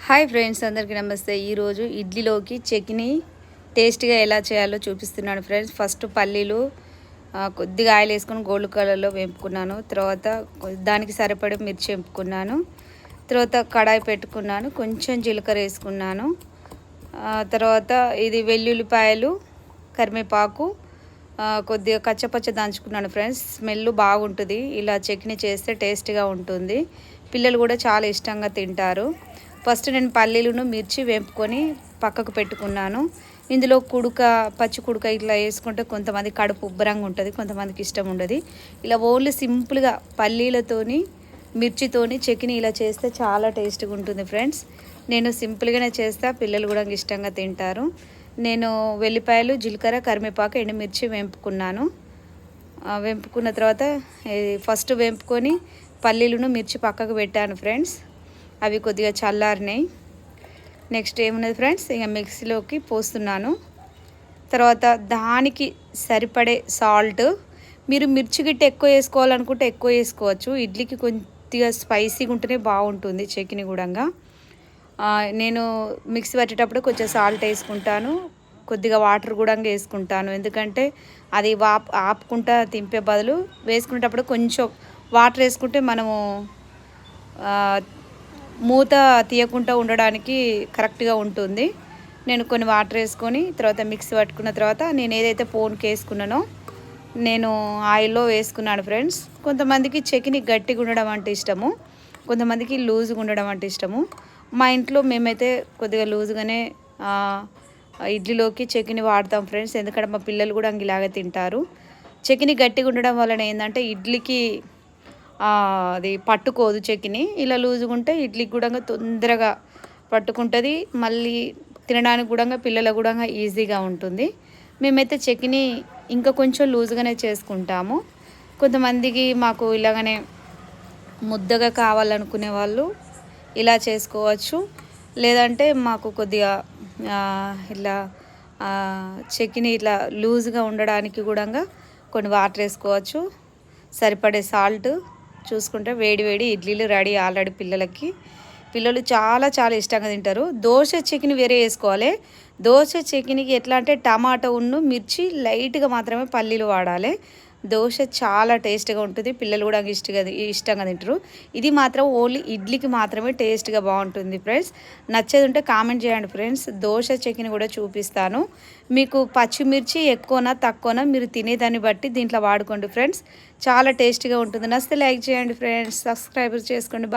Hi friends, అందరికీ నమస్తే. ఈరోజు ఇడ్లీలోకి చట్నీ టేస్ట్గా ఎలా చేయాలో చూపిస్తున్నాను ఫ్రెండ్స్. ఫస్ట్ పల్లీలు కొద్దిగా ఆయిల్ వేసుకొని గోల్డ్ కలర్లో వేపుకున్నాను. తర్వాత దానికి సరిపడే మిర్చి వేపుకున్నాను. తర్వాత కడాయి పెట్టుకున్నాను, కొంచెం జీలకర్ర వేసుకున్నాను. తర్వాత ఇది వెల్లుల్లిపాయలు, కరివేపాకు, కొద్దిగా కచ్చపచ్చ దంచుకున్నాను ఫ్రెండ్స్. స్మెల్ బాగుంటుంది, ఇలా చట్నీ చేస్తే టేస్ట్గా ఉంటుంది. పిల్లలు కూడా చాలా ఇష్టంగా తింటారు. ఫస్ట్ నేను పల్లీలను మిర్చి వేపుకొని పక్కకు పెట్టుకున్నాను. ఇందులో పచ్చి కుడుక ఇట్లా వేసుకుంటే కొంతమంది కడుపు ఉబ్బరంగా ఉంటుంది, కొంతమందికి ఇష్టం ఉండదు. ఇలా ఓన్లీ సింపుల్గా పల్లీలతోని మిర్చితోని చట్నీ ఇలా చేస్తే చాలా టేస్ట్గా ఉంటుంది ఫ్రెండ్స్. నేను సింపుల్గానే చేస్తా, పిల్లలు కూడా ఇష్టంగా తింటారు. నేను వెల్లిపాయలు, జీలకర్ర, కరివేపాకు, ఎండుమిర్చి వేపుకున్నాను. వేపుకున్న తర్వాత ఫస్ట్ వేపుకొని పల్లీలను మిర్చి పక్కకు పెట్టాను ఫ్రెండ్స్. అవి కొద్దిగా చల్లారినాయి. నెక్స్ట్ ఏమున్నది ఫ్రెండ్స్, ఇక మిక్సీలోకి పోస్తున్నాను. తర్వాత దానికి సరిపడే సాల్ట్, మీరు మిర్చి గిట్ట ఎక్కువ వేసుకోవాలనుకుంటే ఎక్కువ వేసుకోవచ్చు. ఇడ్లీకి కొద్దిగా స్పైసీగా ఉంటేనే బాగుంటుంది చట్నీ కూడా. నేను మిక్సీ పట్టేటప్పుడు కొంచెం సాల్ట్ వేసుకుంటాను, కొద్దిగా వాటర్ కూడా వేసుకుంటాను. ఎందుకంటే అది ఆపుకుంటా తింపే బదులు వేసుకునేటప్పుడు కొంచెం వాటర్ వేసుకుంటే మనము మూత తీయకుండా ఉండడానికి కరెక్ట్గా ఉంటుంది. నేను కొన్ని వాటర్ వేసుకొని తర్వాత మిక్సీ పట్టుకున్న తర్వాత నేను ఏదైతే పోన్కి వేసుకున్నానో నేను ఆయిల్లో వేసుకున్నాను ఫ్రెండ్స్. కొంతమందికి చట్నీ గట్టిగా ఉండడం అంటే ఇష్టము, కొంతమందికి లూజ్గా ఉండడం అంటే ఇష్టము. మా ఇంట్లో మేమైతే కొద్దిగా లూజ్గానే ఇడ్లీలోకి చట్నీ వాడతాం ఫ్రెండ్స్. ఎందుకంటే మా పిల్లలు కూడా ఇలాగే తింటారు. చట్నీ గట్టిగా ఉండడం వలన ఏంటంటే ఇడ్లీకి అది పట్టుకోదు చట్నీ. ఇలా లూజుగా ఉంటే ఇడ్లీకి కూడా తొందరగా పట్టుకుంటుంది, మళ్ళీ తినడానికి కూడా పిల్లలకు కూడా ఈజీగా ఉంటుంది. మేమైతే చట్నీ ఇంకా కొంచెం లూజుగానే చేసుకుంటాము. కొంతమందికి మాకు ఇలాగనే ముద్దగా కావాలనుకునే వాళ్ళు ఇలా చేసుకోవచ్చు. లేదంటే మాకు కొద్దిగా ఇలా చట్నీ ఇట్లా లూజ్గా ఉండడానికి కూడా కొన్ని వాటర్ వేసుకోవచ్చు. సరిపడే సాల్ట్ చూసుకుంటే వేడి వేడి ఇడ్లీలు రెడీ ఆల్రెడీ. పిల్లలు చాలా చాలా ఇష్టంగా తింటారు. దోశ చట్నీ వేరే వేసుకోవాలి. దోశ చట్నీకి ఎట్లా అంటే టమాటా ఉన్ను మిర్చి లైట్గా మాత్రమే పల్లీలు వాడాలి. దోశ చాలా టేస్ట్గా ఉంటుంది, పిల్లలు కూడా ఇష్టంగా తింటారు. ఇది మాత్రం ఓన్లీ ఇడ్లీకి మాత్రమే టేస్ట్గా బాగుంటుంది ఫ్రెండ్స్. నచ్చేది ఉంటే కామెంట్ చేయండి ఫ్రెండ్స్. దోశ చట్నీ కూడా చూపిస్తాను. మీకు పచ్చిమిర్చి ఎక్కువనా తక్కువనా మీరు తినేదాన్ని బట్టి దీంట్లో వాడుకోండి ఫ్రెండ్స్. చాలా టేస్ట్గా ఉంటుంది. నచ్చితే లైక్ చేయండి ఫ్రెండ్స్, సబ్స్క్రైబ్ చేసుకోండి.